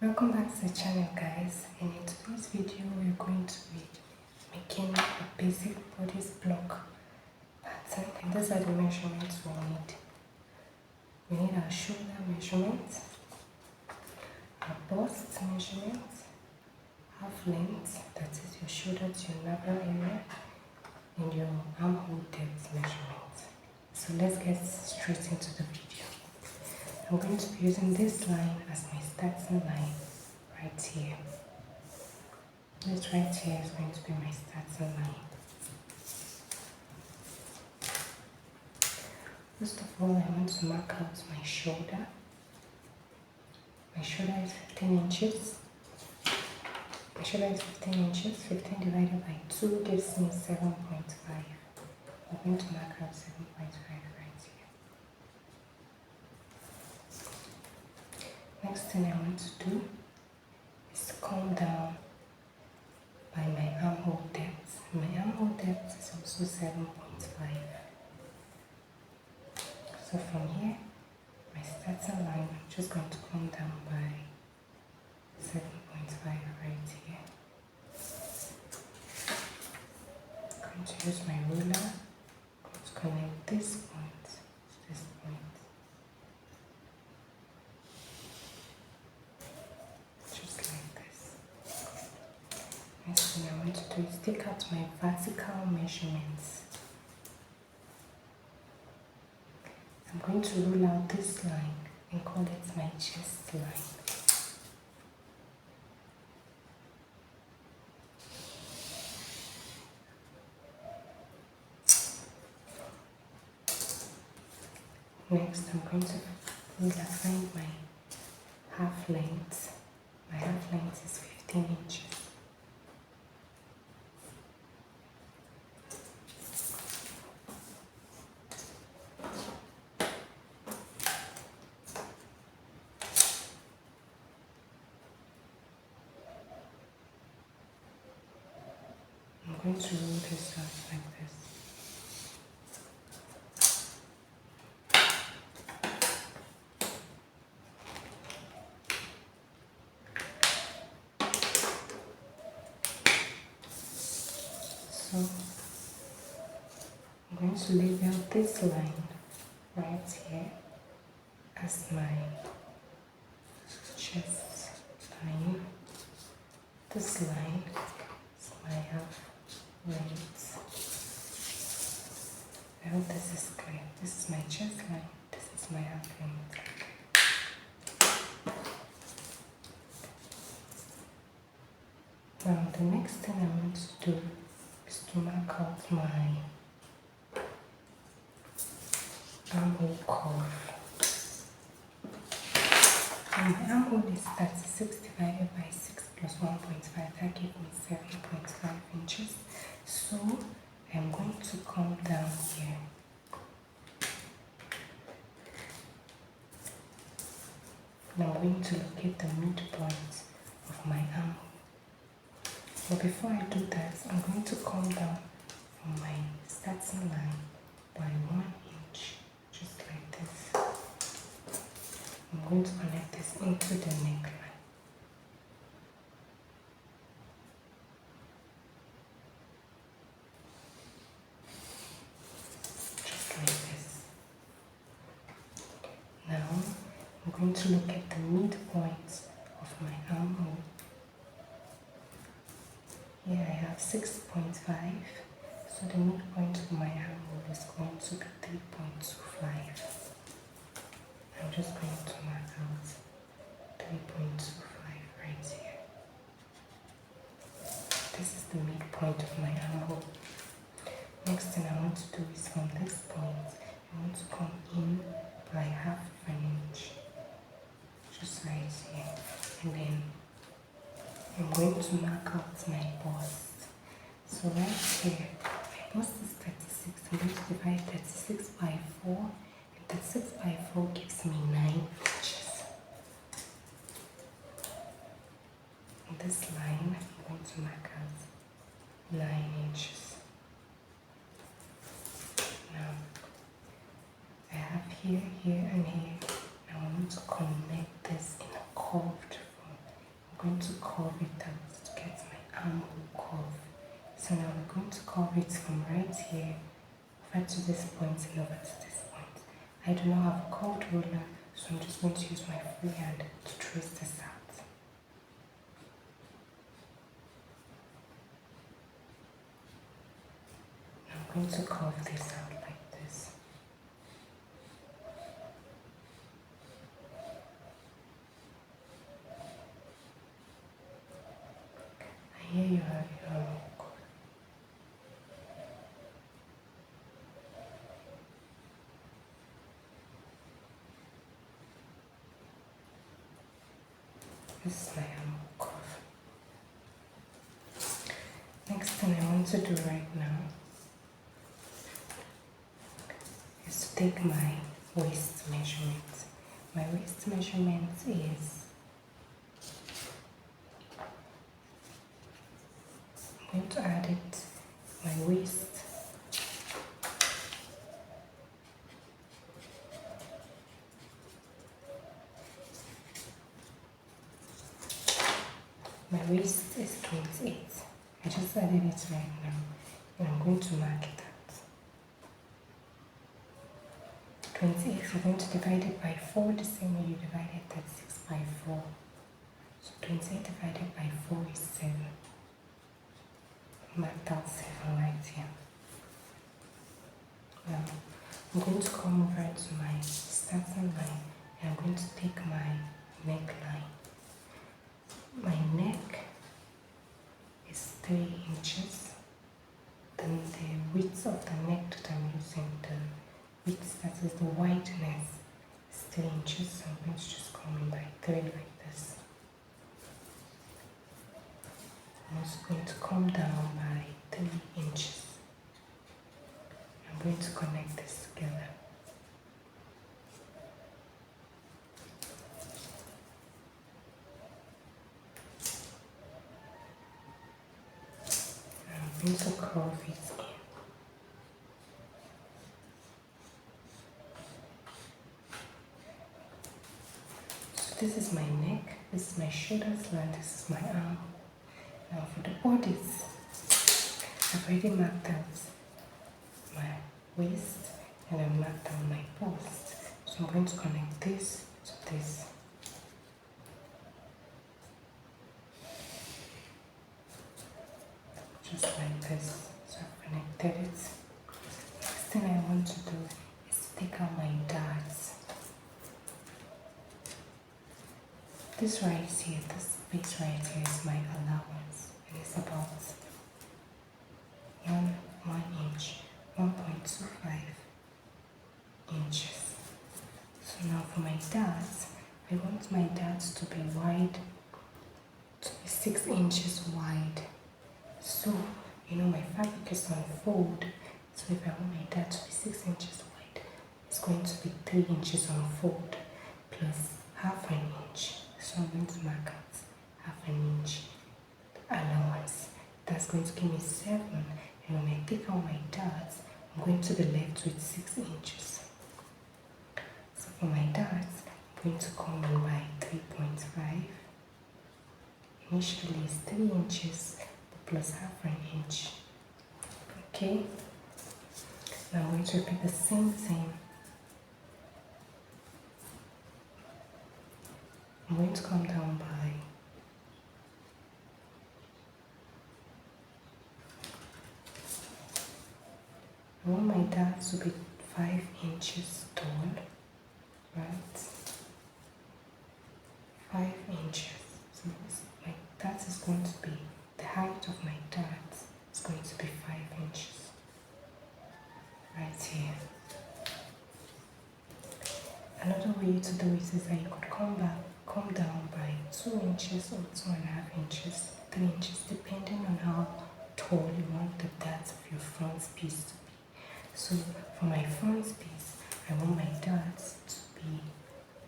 Welcome back to the channel, guys, and in today's video we're going to be making a basic bodice block pattern, and these are the measurements we need. We need our shoulder measurement, our bust measurement, half length, that is your shoulder to your navel area, and your armhole depth measurement. So let's get straight into the video. I'm going to be using this line as my starting line right here. This right here is going to be my starting line. First of all, I want to mark out my shoulder. My shoulder is 15 inches. My shoulder is 15 inches. 15 divided by 2 gives me 7.5. I'm going to mark out 7.5 right here. Next thing I want to do is to come down by my armhole depth. My armhole depth is also 7.5. So from here, my starting line, I'm just going to come down by 7.5 right here. I'm going to use my ruler to connect this point to this point. Just like this. Next thing I want to do is take out my vertical measurements. I'm going to rule out this line and call it my chest line. Next, I'm going to find my half length. My half length is 15 inches. I'm going to roll this out like this. So I'm going to label this line right here as my chest line. This line is my half length. I hope this is clear. This is my chest line. This is my half length. Now the next thing I want to do is to mark out my armhole curve. And my armhole is 36 divided by 6 plus 1.5. That gives me 7.5 inches. So I'm going to come down here. And I'm going to locate the midpoint of my armhole. But before I do that, I'm going to come down from my starting line by 1 inch, just like this. I'm going to connect this into the neckline. Just like this. Now, I'm going to look at the midpoint of my armhole. Here I have 6.5, so the midpoint of my armhole is going to be 3.25. I'm just going to mark out 3.25 right here. This is the midpoint of my armhole. Next thing I want to do is from this point, I want to come in by half an inch, just right here, and then I'm going to mark out my bust. So right here, my bust is 36. I'm going to divide 36 by 4, and 36 by 4 gives me 9 inches. And this line, I'm going to mark out 9 inches. Now, I have here, and here. Now I want to connect this in a curved form. going to curve it out to get my armhole curve. So now we're going to curve it from right here over to this point and over to this point. I do not have a curved ruler, so I'm just going to use my free hand to trace this out. I'm going to curve this out like this. And here you have your armhole curve. This is my armhole curve. Next thing I want to do right now is to take my waist measurement. My waist measurement is, I'm going to add it, my waist, is 28. I just added it right now and I'm going to mark it out. 28, we're going to divide it by 4 the same way you divided 36 by 4. So 28 divided by 4 is 7. Marked out 7 right here. Now I'm going to come over to my starting line and I'm going to take my neckline. My neck is 3 inches. Then the width of the neck that I'm using, the width, that is the wideness, is 3 inches. So I'm going to just come in by 3 like this. I'm also going to come down by 3 inches. I'm going to connect this together. I'm going to curve it in. So this is my neck, this is my shoulders line, this is my arm. Now for the bodice, I've already marked out my waist and I've marked out my bust. So I'm going to connect this to this. Just like this. So I've connected it. Next thing I want to do is to take out my darts. This right here, this piece right here is my allowance. And it's about 1 inch, 1.25 inches. So now for my darts, I want my darts to be wide, to be 6 inches wide. So, you know, my fabric is on fold, so if I want my dart to be 6 inches wide, it's going to be 3 inches on fold plus half an inch. So I'm going to mark out half an inch allowance. That's going to give me 7, and when I take out my darts, I'm going to be left with 6 inches. So for my darts, I'm going to come in by 3.5. Initially it's 3 inches plus half an inch. Okay, now I'm going to repeat the same thing. I'm going to come down by I want my dart to be 5 inches tall, right? 5 inches. So my dart is going to be, the height of my dart is going to be 5 inches. Right here. Another way to do it is that you could come down by 2 inches or 2.5 inches, 3 inches, depending on how tall you want the dart of your front piece to be. So for my front piece, I want my darts to be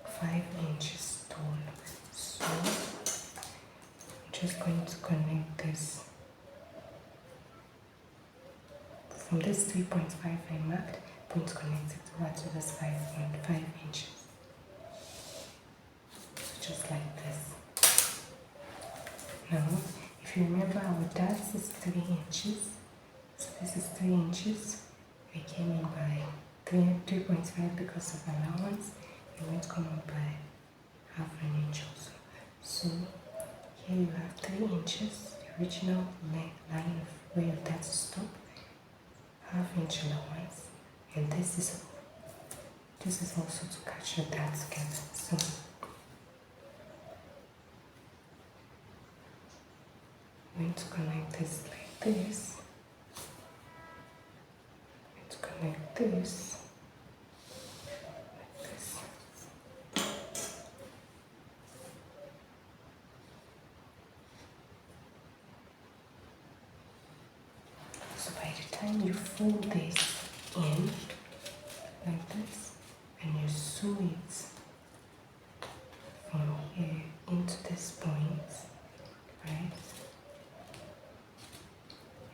5 inches tall. So I'm just going to connect this from this 3.5 I marked. I'm going to connect it over to this 5.5 inches. So just like this. Now, if you remember, our dart is 3 inches. So this is 3 inches. We came in by 3.5 because of allowance. It won't come up by half an inch also. So here you have 3 inches, the original line of where your dart stop, half-inch allowance, and this is also to catch your dart together. So I'm going to connect this like this. I'm going to connect this like this. So by the time you fold this in like this and you sew it from here into this point, right?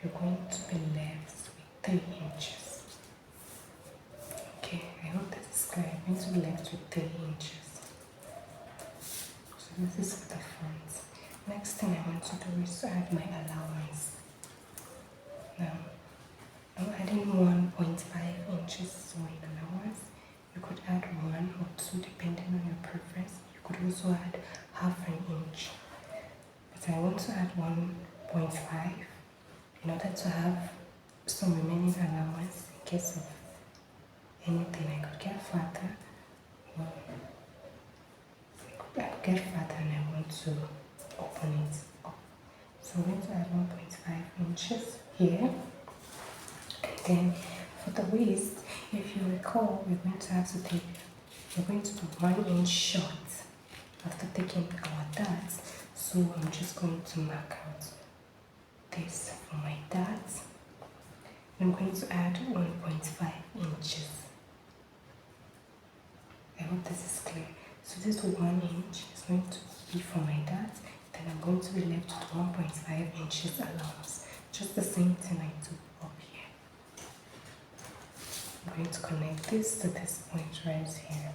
You're going to be left with 3 inches. Okay, I hope this is clear. You're going to be left with 3 inches. So this is for the front. Next thing I want to do is to add my allowance. Now, I'm adding 1.5 inches sewing allowance. You could add 1 or 2 depending on your preference. You could also add half an inch. But I want to add 1.5 in order to have some remaining allowance in case of anything. I could get further. And I want to open it up. So I'm going to add 1.5 inches here. And then for the waist, if you recall, we're going to be 1 inch short after taking our darts. So I'm just going to mark out this for my darts. I'm going to add 1.5 inches. I hope this is clear. So this 1 inch is going to be for my darts. Then I'm going to be left with 1.5 inches allowance. Just the same thing I do up here. I'm going to connect this to this point right here.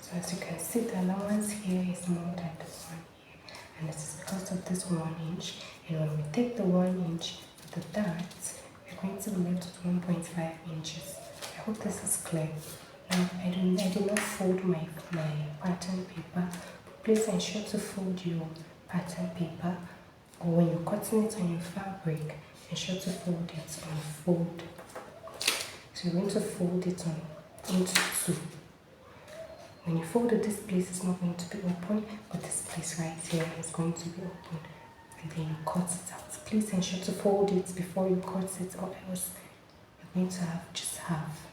So as you can see, the allowance here is more than this one here, and this is because of this 1 inch. And when we take the 1 inch with the darts, we're going to be left with 1.5 inches. I hope this is clear. Now, I did not fold my pattern paper. Please ensure to fold your pattern paper, or when you're cutting it on your fabric, ensure to fold it on fold. So you're going to fold it on into 2. When you fold it, this place is not going to be open, but this place right here is going to be open. And then you cut it out. Please ensure to fold it before you cut it, or else you're going to have just half.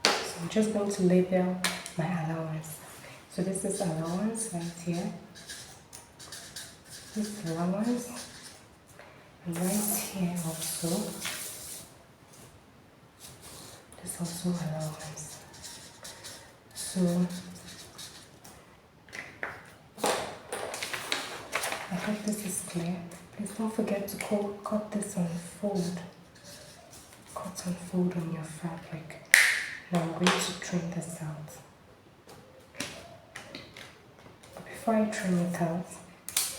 So I'm just going to label my allowance. So this is allowance right here. This is allowance. And right here also. This also allowance. So I hope this is clear. Please don't forget to cut this on fold. Cut and fold on your fabric. Now I'm going to trim this out. But before I trim it out,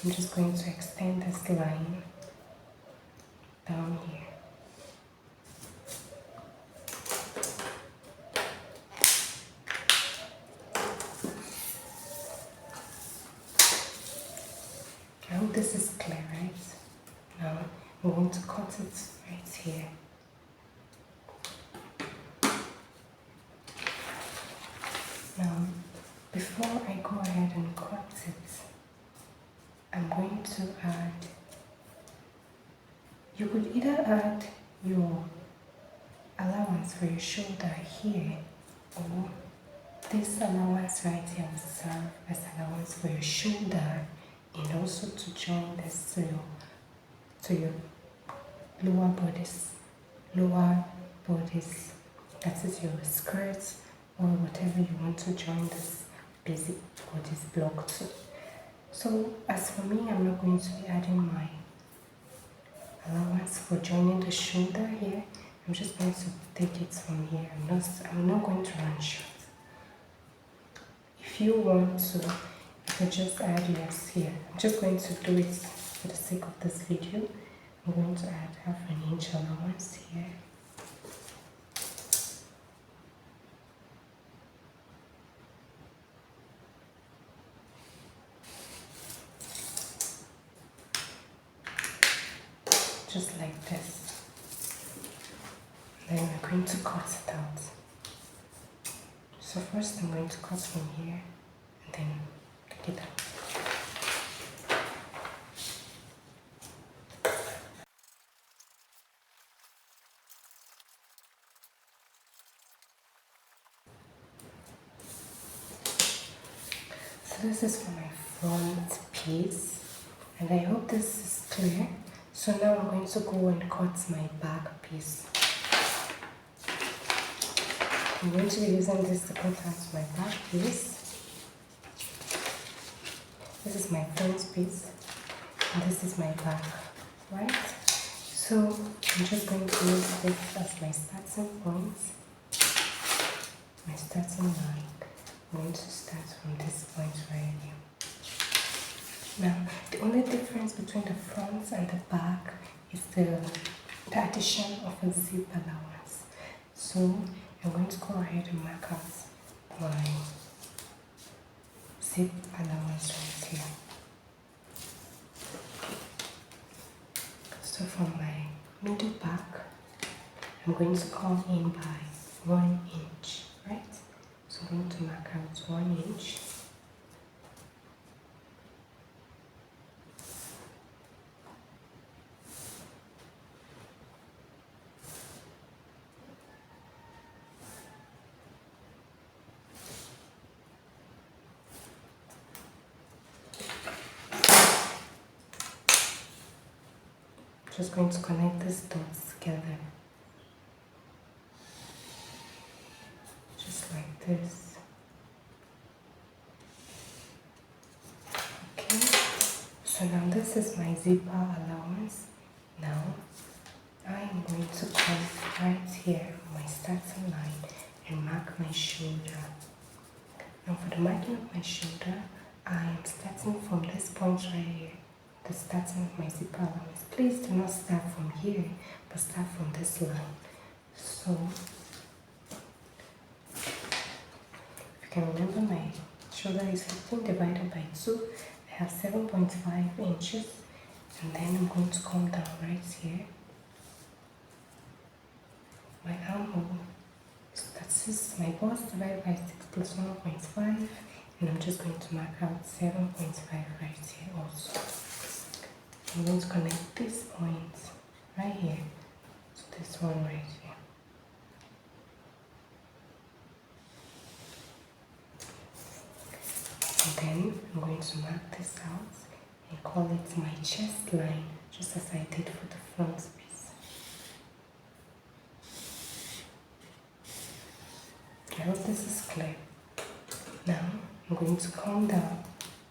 I'm just going to extend this line down here. I hope this is clear, right? Now I'm going to cut it right here. Now, before I go ahead and cut it, I'm going to add, you could either add your allowance for your shoulder here, or this allowance right here will serve as allowance for your shoulder, and also to join this to your lower bodice, that is your skirt, or whatever you want to join this basic bodice block to. So as for me, I'm not going to be adding my allowance for joining the shoulder here. I'm just going to take it from here. I'm not going to run short. If you want to, you can just add yours here. I'm just going to do it for the sake of this video. I'm going to add half an inch allowance here. Just like this. Then we're going to cut it out. So first I'm going to cut from here and then take it out. So this is for my front piece, and I hope this is clear. So now I'm going to go and cut my back piece. I'm going to be using this to cut out my back piece. This is my front piece, and this is my back, right? So I'm just going to use this as my starting point, my starting line. I'm going to start from this point right here. Now, the only difference between the front and the back is the addition of a zip allowance. So I'm going to go ahead and mark out my zip allowance right here. So from my middle back, I'm going to come in by 1 inch, right? So I'm going to mark out 1 inch. Just going to connect these dots together. Just like this. Okay, so now this is my zipper allowance. Now I am going to come right here on my starting line and mark my shoulder. Now for the marking of my shoulder, I am starting from this point right here, the starting of my zipper allowance. Please do not start from here, but start from this line. So if you can remember, my shoulder is 15 divided by 2. I have 7.5 inches, and then I'm going to come down right here. My armhole, that is my bust divided by 6 plus 1.5, and I'm just going to mark out 7.5 right here also. I'm going to connect this point right here to this one right here. And then I'm going to mark this out and call it my chest line, just as I did for the front piece. I hope this is clear. Now I'm going to come down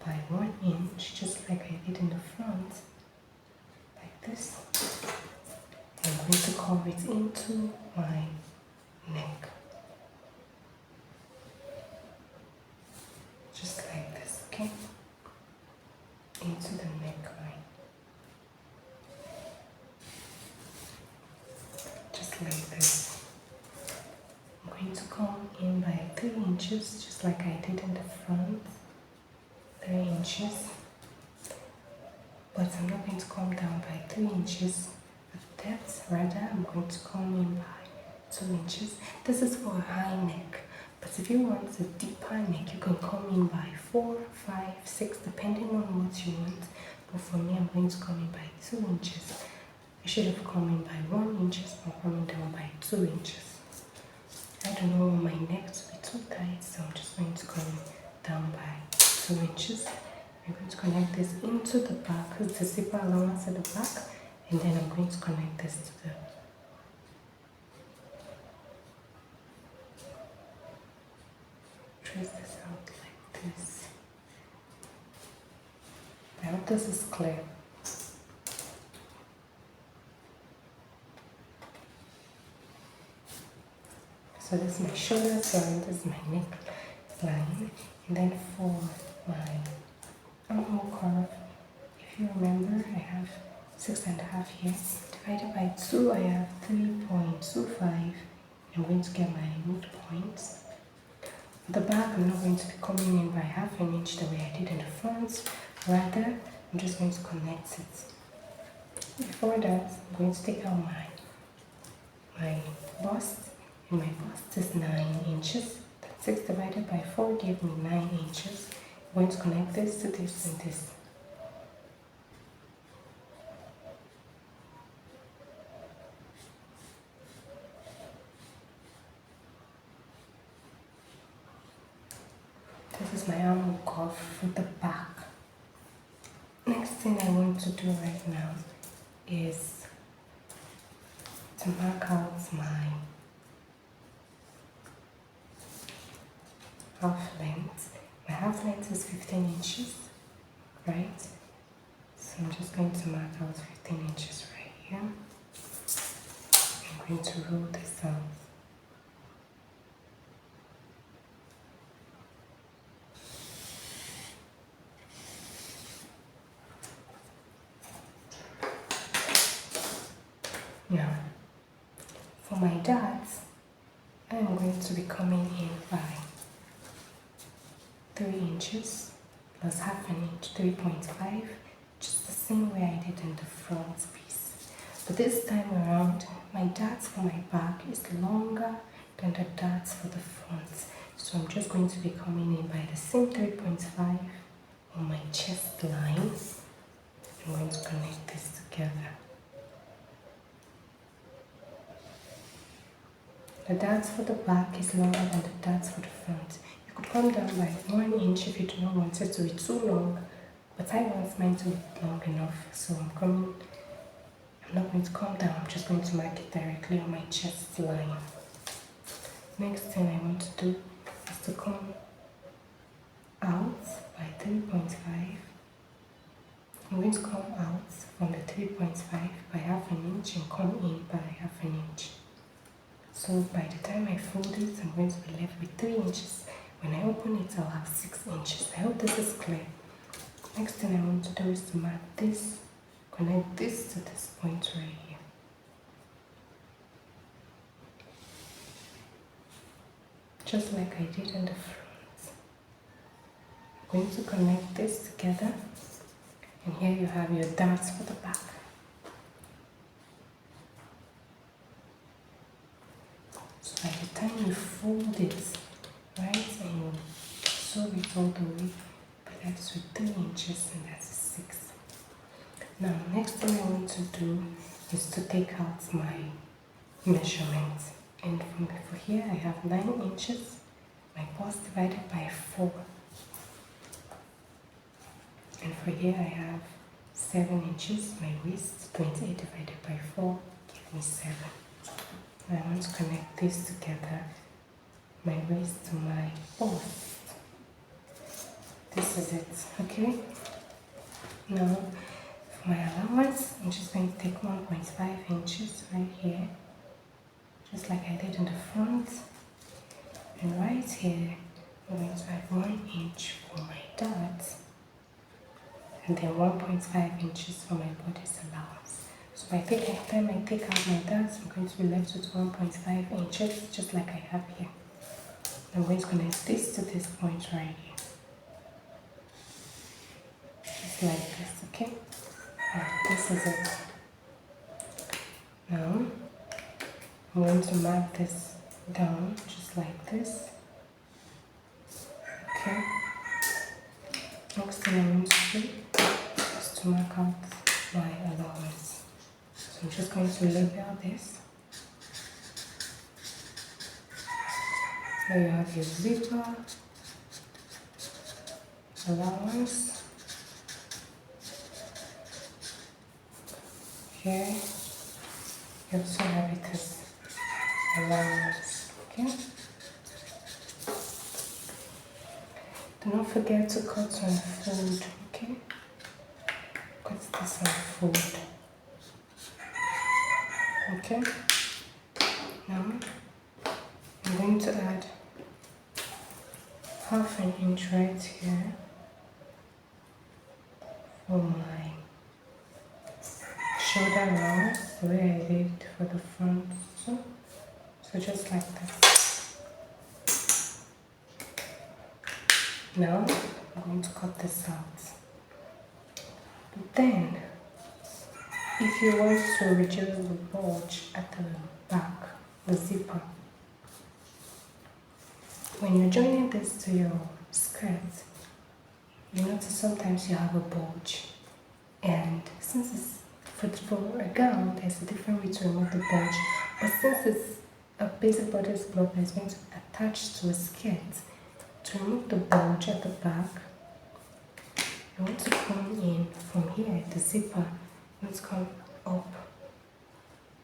by 1 inch, just like I did in the front, like this. I'm going to curve it into my neck, just like this, okay? Into the neckline, just like this. I'm going to come in by 3 inches, just like I did in the front, 3 inches. But I'm not going to come down by 3 inches at depth, rather I'm going to come in by 2 inches. This is for a high neck, but if you want a deeper neck, you can come in by 4, 5, 6, depending on what you want. But for me, I'm going to come in by 2 inches. I should have come in by 1 inch, but I'm coming down by 2 inches. I don't know my neck to be too tight, so I'm just going to come down by 2 inches. I'm going to connect this into the back, the zipper allowance at the back, and then I'm going to connect this to the trace this out like this. I hope this is clear. So this is my shoulder line, this is my neck line, and then for my armhole curve, if you remember, I have 6.5 here, divided by 2, I have 3.25. I'm going to get my midpoint. At the back, I'm not going to be coming in by 1/2 inch the way I did in the front. Rather, I'm just going to connect it. Before that, I'm going to take out my bust, and my bust is 9 inches. That 6 divided by 4 gave me 9 inches. I'm going to connect this to this and this. This is my armhole curve for the back. Next thing I want to do right now is to mark out my half length. My half length is 15 inches, right? So I'm just going to mark out 15 inches right here. I'm going to roll this out. Now, for my darts, I'm going to be coming in by 3 inches plus 1/2 inch, 3.5, just the same way I did in the front piece. But this time around, my darts for my back is longer than the darts for the front. So I'm just going to be coming in by the same 3.5 on my chest line. I'm going to connect this together. The darts for the back is longer than the darts for the front. You could come down by 1 inch if you do not want it to be too long, but I want mine to be long enough, so I'm not going to come down, I'm just going to mark it directly on my chest line. Next thing I want to do is to come out by 3.5. I'm going to come out from the 3.5 by 1/2 inch and come in by 1/2 inch. So by the time I fold it, I'm going to be left with 3 inches. When I open it, I'll have 6 inches. I hope this is clear. Next thing I want to do is to mark this, connect this to this point right here. Just like I did in the front. I'm going to connect this together, and here you have your darts for the back. So by the time you fold it, right, and you sew it all the way, but that's with 3 inches and that's 6. Now, next thing I want to do is to take out my measurement. And for here, I have 9 inches, my bust divided by 4. And for here, I have 7 inches, my waist, 28 divided by 4, give me 7. I want to connect this together, my waist to my bust. This is it, okay? Now, for my allowance, I'm just going to take 1.5 inches right here, just like I did in the front. And right here, I'm going to have 1 inch for my darts, and then 1.5 inches for my bodice allowance. So by the time I take out my darts, I'm going to be left with 1.5 inches, just like I have here. I'm going to connect this to this point right here. Just like this, okay? Alright, this is it. Now, I'm going to mark this down, just like this. Okay? Next thing I'm going to do is to mark out my allowance. So I'm just going to label this. Here you have your zipper, allowance. Here you also have it as allowance. Okay? Do not forget to cut and fold. Okay? Cut this and fold. Okay, now I'm going to add half an inch right here for my shoulder round, the way I did for the front. So just like this. Now I'm going to cut this out. Then, if you want to reduce the bulge at the back, the zipper, when you're joining this to your skirt, you notice sometimes you have a bulge. And since it's for a gown, there's a different way to remove the bulge. But since it's a basic bodice block that is going to attach to a skirt, to remove the bulge at the back, you want to come in from here, the zipper, you want to come up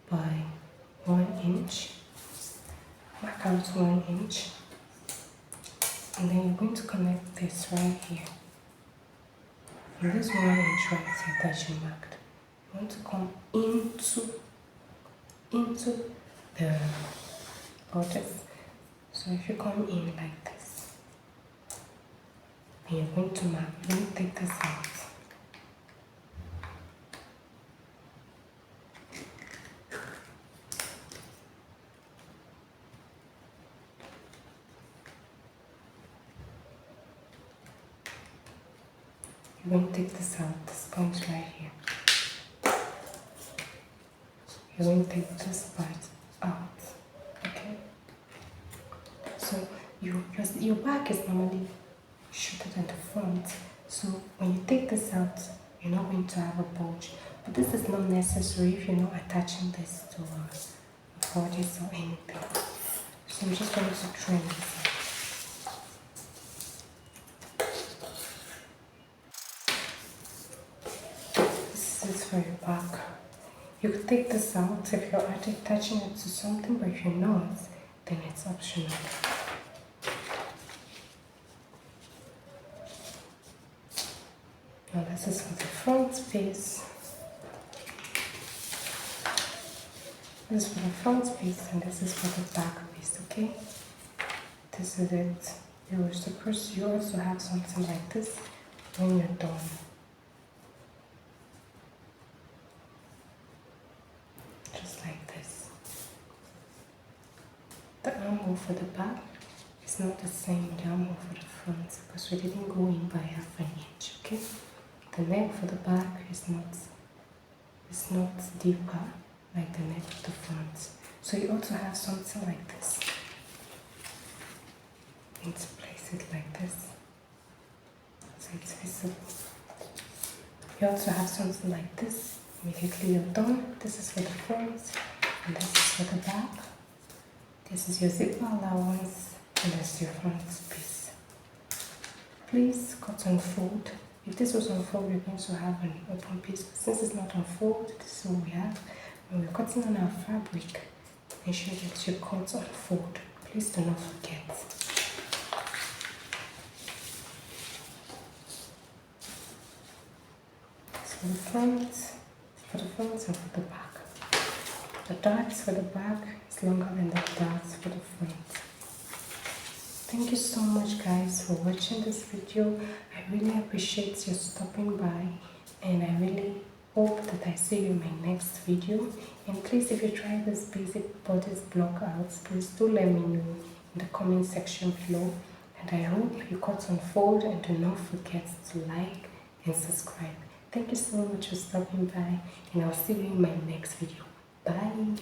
by 1 inch, mark out 1 inch, and then you're going to connect this right here. And this 1 inch right here that you marked, you want to come into the bodice. So if you come in like this, and you're going to mark, you're going to take this out. You're going to take this out, this point right here. You're going to take this part out, okay? So your back is normally shorter than the front. So when you take this out, you're not going to have a bulge. But this is not necessary if you're not attaching this to a bodice or anything. So I'm just going to trim this out. This is for your back. You could take this out if you're attaching it to something, but if you're not, then it's optional. Now this is for the front piece. This is for the front piece and this is for the back piece, okay? This is it. You also have something like this when you're done. Just like this. The armhole for the back is not the same with the armhole for the front because we didn't go in by half an inch, okay? The neck for the back is not deeper like the neck of the front. So you also have something like this. You need to place it like this so it's visible. You also have something like this. Immediately you're done. This is for the front and this is for the back. This is your zipper allowance and this is your front piece. Please cut and fold. If this was on fold, we're going to have an open piece. But since it's not on fold, this is what we have. When we're cutting on our fabric, make sure that you cut on fold. Please do not forget. So for the front and for the back. The darts for the back is longer than the darts for the front. Thank you so much guys for watching this video. I really appreciate you stopping by and I really hope that I see you in my next video. And please, if you try this basic bodice block out, please do let me know in the comment section below. And I hope you cut on fold and do not forget to like and subscribe. Thank you so much for stopping by and I'll see you in my next video. Bye.